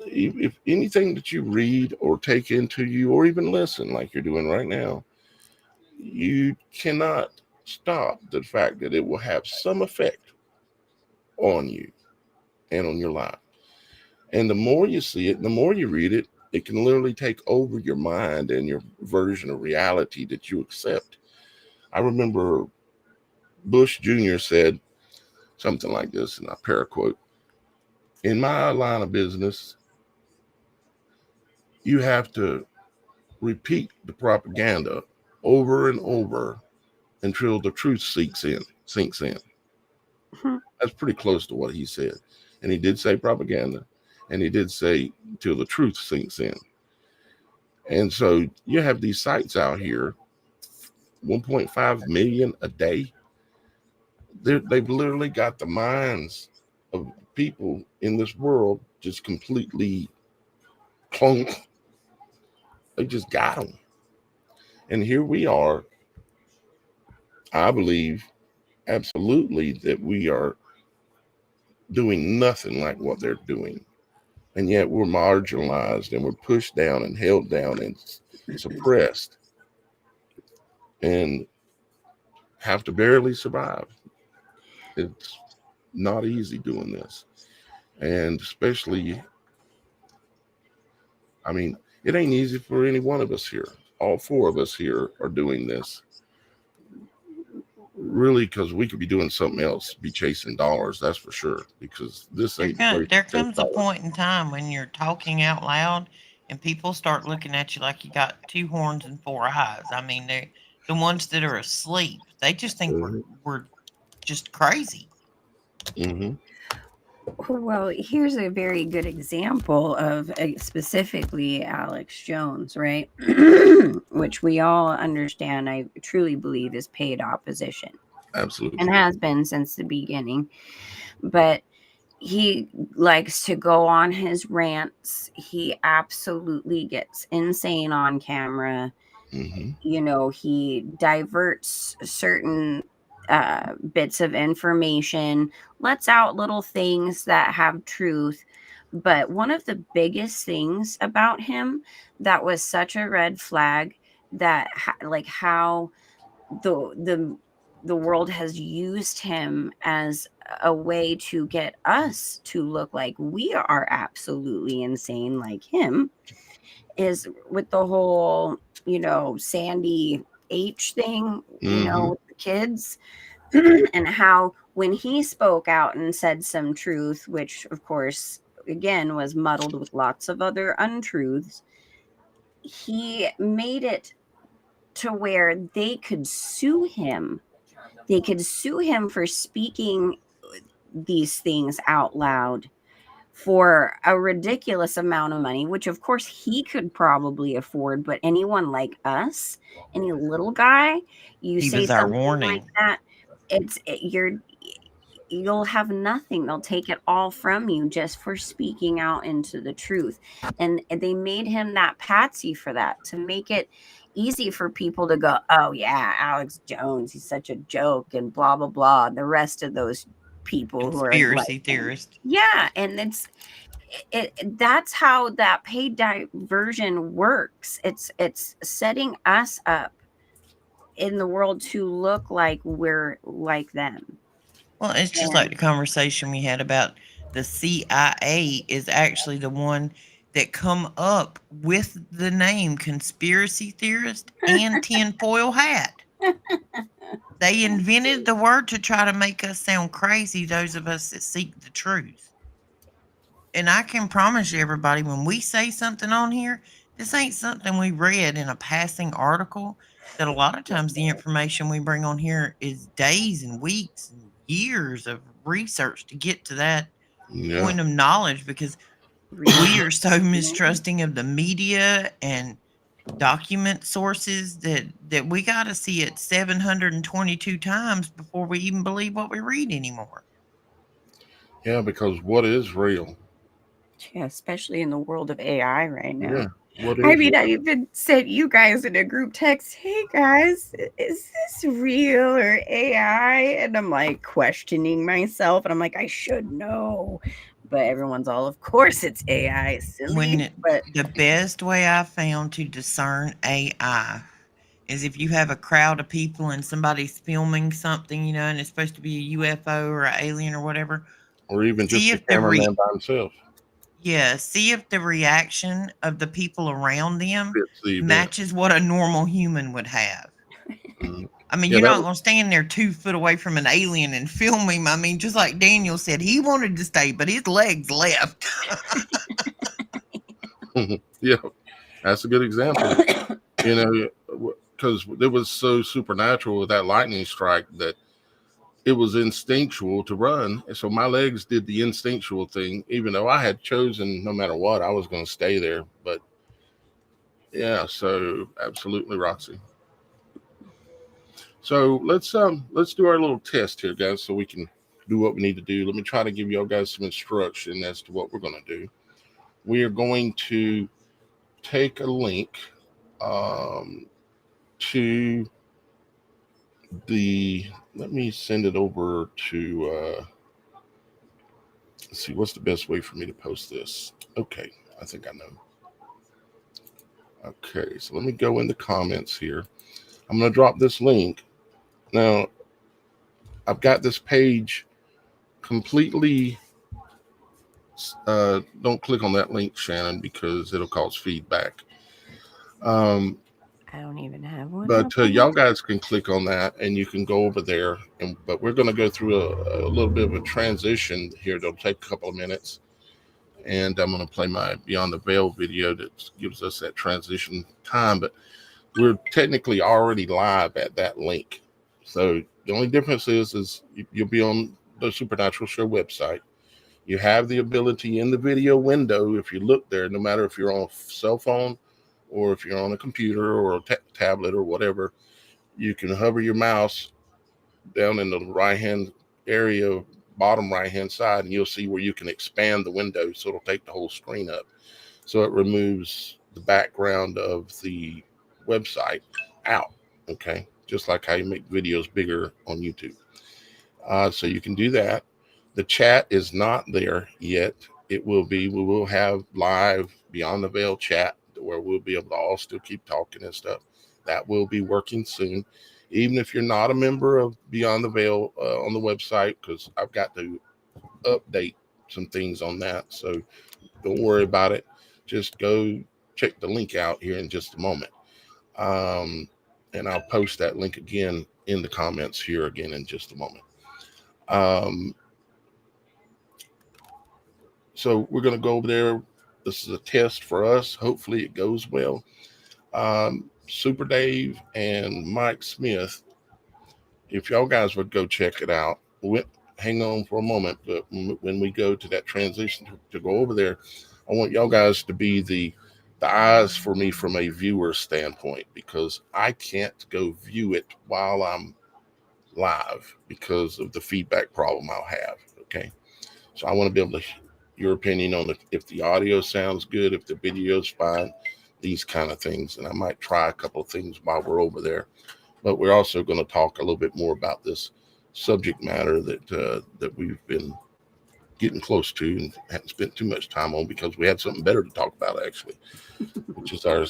If anything that you read or take into you or even listen like you're doing right now, you cannot stop the fact that it will have some effect on you and on your life. And the more you see it, the more you read it, it can literally take over your mind and your version of reality that you accept. I remember Bush Jr. said something like this, and I paraquote: "In my line of business, you have to repeat the propaganda over and over until the truth sinks in." That's pretty close to what he said. And he did say propaganda, and he did say till the truth sinks in. And so you have these sites out here, 1.5 million a day. They've literally got the minds of people in this world just completely cloned. They just got them. And here we are. I believe absolutely that we are doing nothing like what they're doing. And yet we're marginalized and we're pushed down and held down and suppressed and have to barely survive. It's not easy doing this. And especially, I mean, it ain't easy for any one of us here. All four of us here are doing this really because we could be doing something else, be chasing dollars, that's for sure, because this ain't the place There to chase comes a dollars. point in time when you're talking out loud and people start looking at you like you got two horns and four eyes. I mean, they the ones that are asleep, they just think we're just crazy. Mm-hmm. Well, here's a very good example of specifically Alex Jones, right? Which we all understand, I truly believe, is paid opposition Absolutely. and has been since the beginning. But he likes to go on his rants. He absolutely gets insane on camera. Mm-hmm. You know, he diverts certain bits of information, lets out little things that have truth. But one of the biggest things about him that was such a red flag, that like how the world has used him as a way to get us to look like we are absolutely insane like him, is with the whole, Sandy H thing, Mm-hmm. with the kids, and how when he spoke out and said some truth, which of course, again, was muddled with lots of other untruths, he made it to where they could sue him. They could sue him for speaking these things out loud for a ridiculous amount of money, which of course he could probably afford, but anyone like us, any little guy, you He say was our something like warning. that, you'll have nothing. They'll take it all from you just for speaking out into the truth. And they made him that patsy for that, to make it easy for people to go, oh yeah, Alex Jones, he's such a joke, and blah blah blah. The rest of those people who are like Conspiracy him. theorist. Yeah, and that's how that paid diversion works. It's setting us up in the world to look like we're like them. Well, it's just like And the conversation we had about the CIA is actually the one that come up with the name conspiracy theorist and tinfoil hat. They invented the word to try to make us sound crazy, those of us that seek the truth. And I can promise you, everybody, when we say something on here, this ain't something we read in a passing article. That a lot of times the information we bring on here is days and weeks and years of research to get to that Yeah. point of knowledge, because we are so mistrusting of the media and document sources that we got to see it 722 times before we even believe what we read anymore. Yeah, because what is real? yeah, especially in the world of AI right now. Yeah. What is I mean, real? I even sent you guys in a group text, hey guys, is this real or AI? And I'm like questioning myself, and I'm like, I should know. But everyone's all, of course it's AI, silly. When But the best way I found to discern AI is if you have a crowd of people and somebody's filming something, and it's supposed to be a UFO or an alien or whatever. Or even See just the if the cameraman by himself see if the reaction of the people around them fits the event. matches what a normal human would have. Mhm. I mean, Yeah, you're that not going to stand there 2 foot away from an alien and film him. I mean, just like Daniel said, he wanted to stay, but his legs left. yeah, that's a good example. Because it was so supernatural with that lightning strike that it was instinctual to run. And so my legs did the instinctual thing, even though I had chosen no matter what, I was going to stay there. But yeah, so absolutely, Roxy. So let's do our little test here, guys, so we can do what we need to do. Let me try to give y'all guys some instruction as to what we're going to do. We are going to take a link to let me send it over to let's see, what's the best way for me to post this? Okay, I think I know. Okay, so let me go in the comments here. I'm going to drop this link. Now, I've got this page completely. Don't click on that link, Shannon, because it'll cause feedback. I don't even have one. But y'all guys can click on that and you can go over there. But we're going to go through a little bit of a transition here. That'll take a couple of minutes. And I'm going to play my Beyond the Veil video that gives us that transition time. But we're technically already live at that link. So the only difference is you'll be on the Supernatural Show website. You have the ability in the video window, if you look there, no matter if you're on a cell phone or if you're on a computer or a tablet or whatever, you can hover your mouse down in the right-hand area, bottom right-hand side, and you'll see where you can expand the window, so it'll take the whole screen up. So it removes the background of the website out, okay? Just like how you make videos bigger on YouTube. So you can do that. The chat is not there yet. It will be. We will have live Beyond the Veil chat where we'll be able to all still keep talking and stuff. That will be working soon. Even if you're not a member of Beyond the Veil on the website, because I've got to update some things on that. So don't worry about it. Just go check the link out here in just a moment. And I'll post that link again in the comments here again in just a moment. So we're going to go over there. This is a test for us. Hopefully it goes well. Super Dave and Mike Smith, if y'all guys would go check it out, hang on for a moment. But when we go to that transition to go over there, I want y'all guys to be the eyes for me from a viewer standpoint, because I can't go view it while I'm live because of the feedback problem I'll have. Okay. So I want to be able to your opinion on if the audio sounds good, if the video's fine, these kind of things. And I might try a couple of things while we're over there. But we're also going to talk a little bit more about this subject matter that we've been getting close to and haven't spent too much time on, because we had something better to talk about, actually, which is our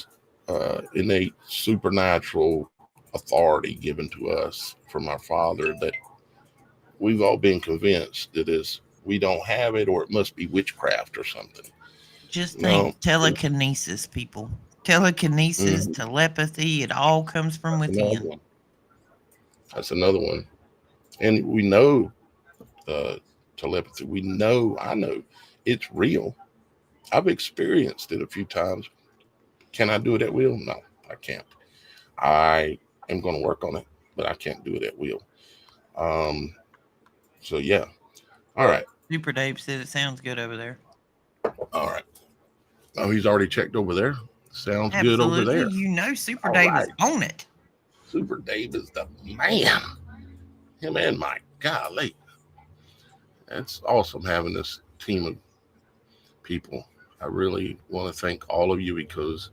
innate supernatural authority given to us from our Father that we've all been convinced that is we don't have it, or it must be witchcraft or something. Just think telekinesis, people. Telekinesis, telepathy, it all comes from within. That's another one. And we know telepathy. I know it's real. I've experienced it a few times. Can I do it at will? No, I can't. I am going to work on it, but I can't do it at will. So yeah. All right. Super Dave said it sounds good over there. All right. Oh, he's already checked over there. Sounds Absolutely. good over there. You know Super Dave is on it. Super Dave is the man. Him and Mike. Golly. It's awesome having this team of people. I really want to thank all of you, because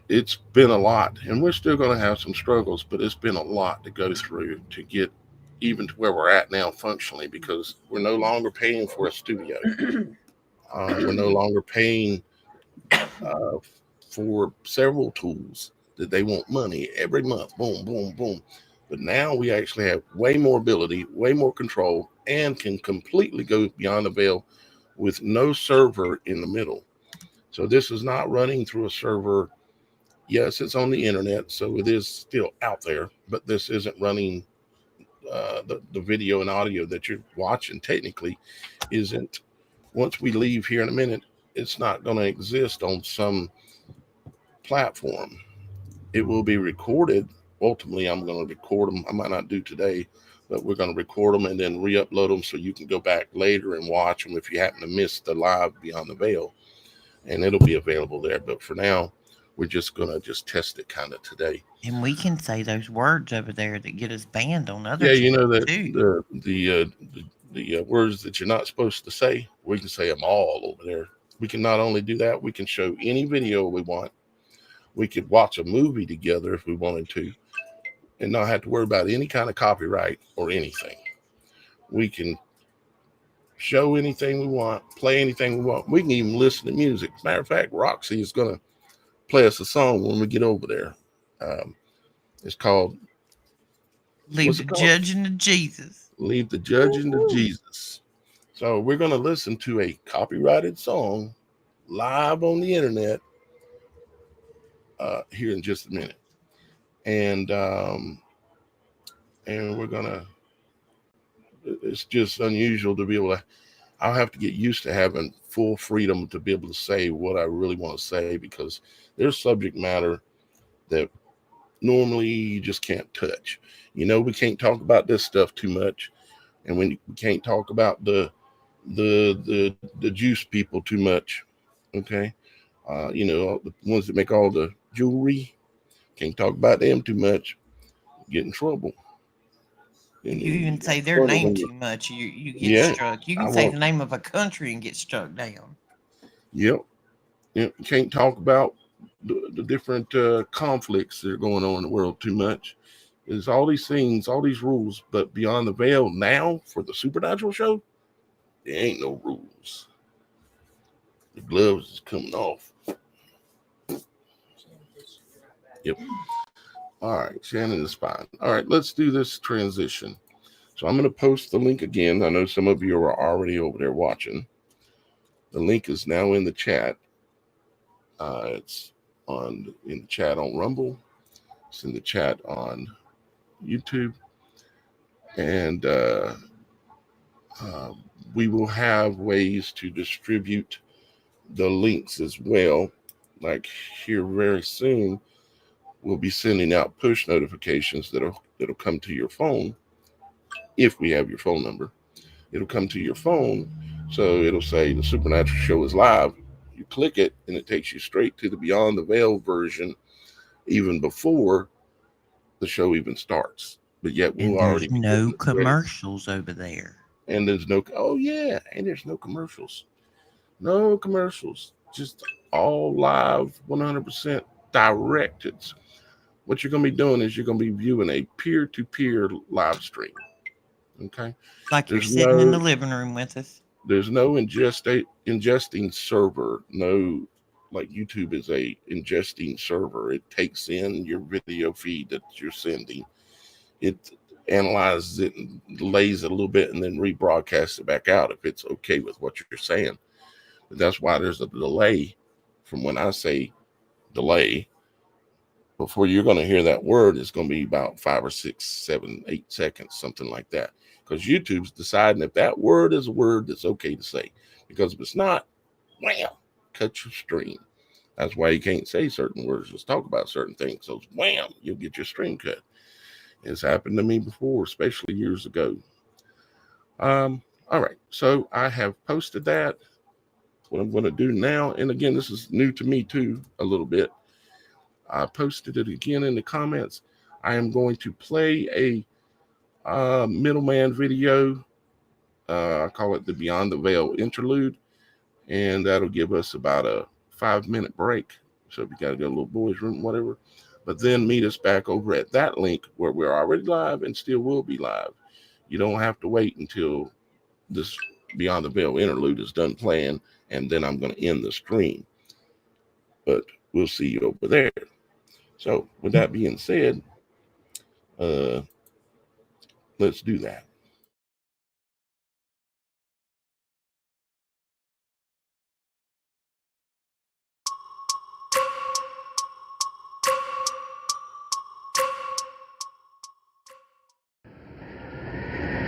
it's been a lot, and we're still going to have some struggles, but it's been a lot to go through to get even to where we're at now functionally, because we're no longer paying for a studio. We're no longer paying for several tools that they want money every month. Boom, boom, boom. But now we actually have way more ability, way more control, and can completely go beyond the veil with no server in the middle. So this is not running through a server. Yes, it's on the internet, so it is still out there, but this isn't running the video and audio that you're watching technically isn't. Once we leave here in a minute, it's not going to exist on some platform. It will be recorded. Ultimately, I'm going to record them. I might not do today, but we're going to record them and then re-upload them so you can go back later and watch them if you happen to miss the live Beyond the Veil, and it'll be available there. But for now, we're just going to just test it kind of today. And we can say those words over there that get us banned on other Yeah, you know channels that too. the words that you're not supposed to say, we can say them all over there. We can not only do that, we can show any video we want. We could watch a movie together if we wanted to, and not have to worry about any kind of copyright or anything. We can show anything we want, play anything we want. We can even listen to music. As a matter of fact, Roxy is going to play us a song when we get over there. It's called, Leave what's the it called? judging to Jesus. Leave the Judging to Jesus. So we're going to listen to a copyrighted song live on the internet here in just a minute. And we're going to, it's just unusual to be able to, I'll have to get used to having full freedom to be able to say what I really want to say, because there's subject matter that normally you just can't touch. You know, we can't talk about this stuff too much, and when we can't talk about the juice people too much. Okay, you know, the ones that make all the jewelry, can't talk about them too much. Get in trouble. And You even say their funny name when you, too much, you get yeah, struck. You I can say want, the name of a country and get struck down. yep. You can't talk about the different conflicts that are going on in the world too much. There's all these things, all these rules, but beyond the veil now for the Supernatural show, there ain't no rules. The gloves is coming off. Yep. All right, Shannon is fine. All right, let's do this transition. So I'm going to post the link again. I know some of you are already over there watching. The link is now in the chat. It's in the chat on Rumble. It's in the chat on YouTube, and we will have ways to distribute the links as well. Like here very soon, we'll be sending out push notifications that'll come to your phone. If we have your phone number, it'll come to your phone. So it'll say the Supernatural Show is live. You click it, and it takes you straight to the Beyond the Veil version, even before the show even starts. But yet And we'll already there's be no getting it ready. commercials over there. And there's no, oh yeah, and there's no commercials. No commercials. Just all live, 100% directed. What you're going to be doing is you're going to be viewing a peer-to-peer live stream. Okay. Like you're There's sitting in the no living room with us. there's no ingesting server. No, like YouTube is a ingesting server. It takes in your video feed that you're sending. It analyzes it and lays it a little bit and then rebroadcasts it back out if it's okay with what you're saying. But that's why there's a delay from when I say delay. Before you're going to hear that word, it's going to be about 5 or 6, 7, 8 seconds, something like that. Because YouTube's deciding if that word is a word that's okay to say. Because if it's not, wham, cut your stream. That's why you can't say certain words. Just talk about certain things. So wham, you'll get your stream cut. It's happened to me before, especially years ago. All right. So I have posted that. What I'm going to do now, and again, this is new to me too, a little bit. I posted it again in the comments. I am going to play a middleman video. I call it the Beyond the Veil interlude, and that'll give us about a 5-minute break. So if you got to go to a little boys' room, whatever, but then meet us back over at that link where we're already live and still will be live. You don't have to wait until this Beyond the Veil interlude is done playing, and then I'm going to end the stream. But we'll see you over there. So, with that being said, let's do that.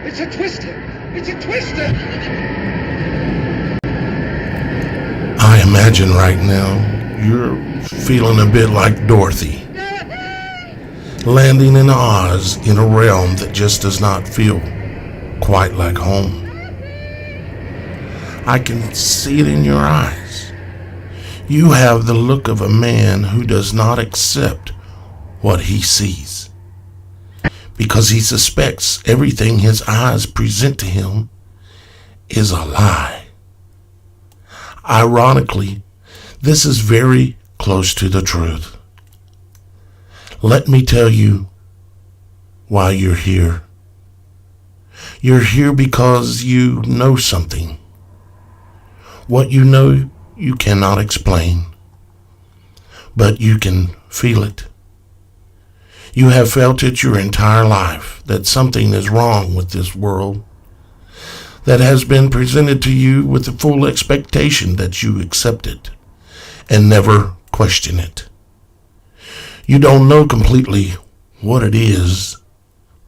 It's a twister! It's a twister! I imagine right now you're feeling a bit like Dorothy, landing in Oz in a realm that just does not feel quite like home. I can see it in your eyes. You have the look of a man who does not accept what he sees, because he suspects everything his eyes present to him is a lie. Ironically, this is very close to the truth. Let me tell you why you're here. You're here because you know something. What you know, you cannot explain, but you can feel it. You have felt it your entire life, that something is wrong with this world, that has been presented to you with the full expectation that you accept it and never question it. You don't know completely what it is,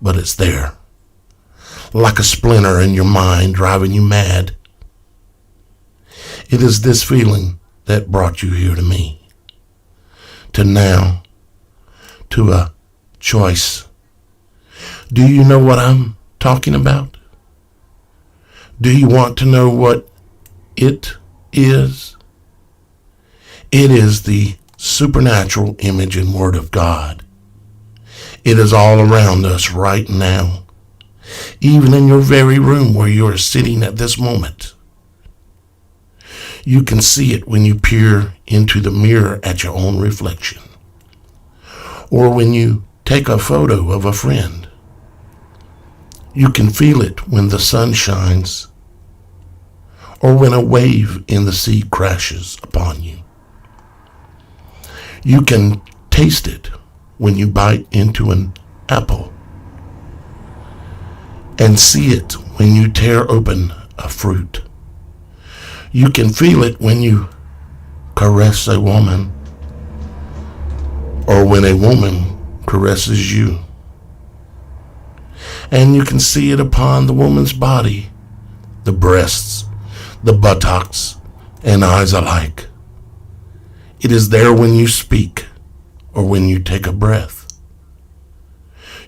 but it's there, like a splinter in your mind driving you mad. It is this feeling that brought you here to me, to now, to a choice. Do you know what I'm talking about? Do you want to know what it is? It is the supernatural image and word of God. It is all around us right now, even in your very room where you are sitting at this moment. You can see it when you peer into the mirror at your own reflection, or when you take a photo of a friend. You can feel it when the sun shines, or when a wave in the sea crashes upon you. You can taste it when you bite into an apple, and see it when you tear open a fruit. You can feel it when you caress a woman, or when a woman caresses you. And you can see it upon the woman's body, the breasts, the buttocks, and eyes alike. It is there when you speak, or when you take a breath.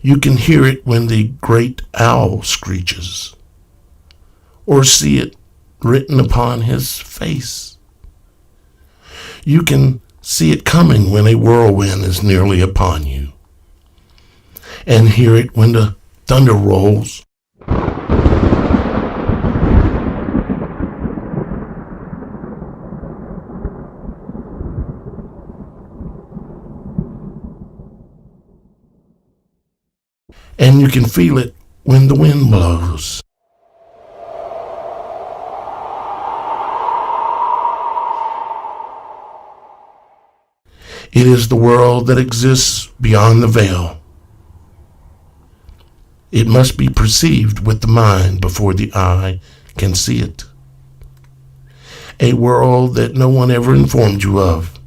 You can hear it when the great owl screeches, or see it written upon his face. You can see it coming when a whirlwind is nearly upon you, and hear it when the thunder rolls. And you can feel it when the wind blows. It is the world that exists beyond the veil. It must be perceived with the mind before the eye can see it. A world that no one ever informed you of,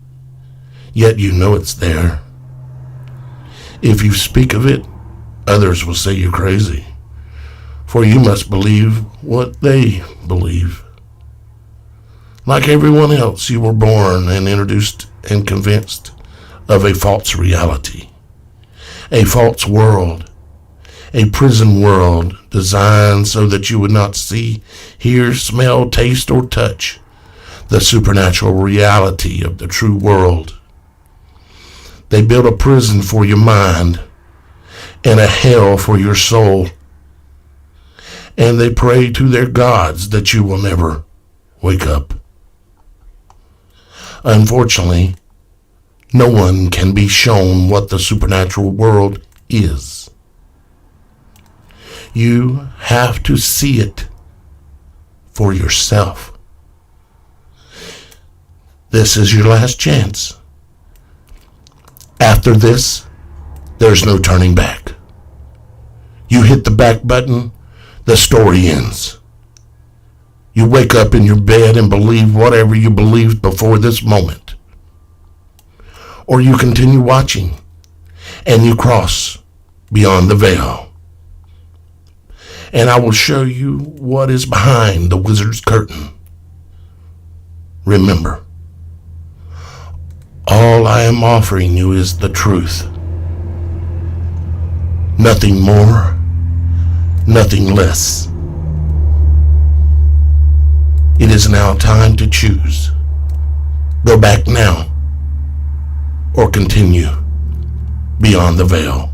yet you know it's there. If you speak of it, others will say you're crazy, for you must believe what they believe. Like everyone else, you were born and introduced and convinced of a false reality, a false world, a prison world designed so that you would not see, hear, smell, taste, or touch the supernatural reality of the true world. They built a prison for your mind and a hell for your soul, and they pray to their gods that you will never wake up. Unfortunately, no one can be shown what the supernatural world is. You have to see it for yourself. This is your last chance. After this, there's no turning back. You hit the back button, the story ends. You wake up in your bed and believe whatever you believed before this moment. Or you continue watching and you cross beyond the veil. And I will show you what is behind the wizard's curtain. Remember, all I am offering you is the truth. Nothing more, nothing less. It is now time to choose. Go back now or continue beyond the veil.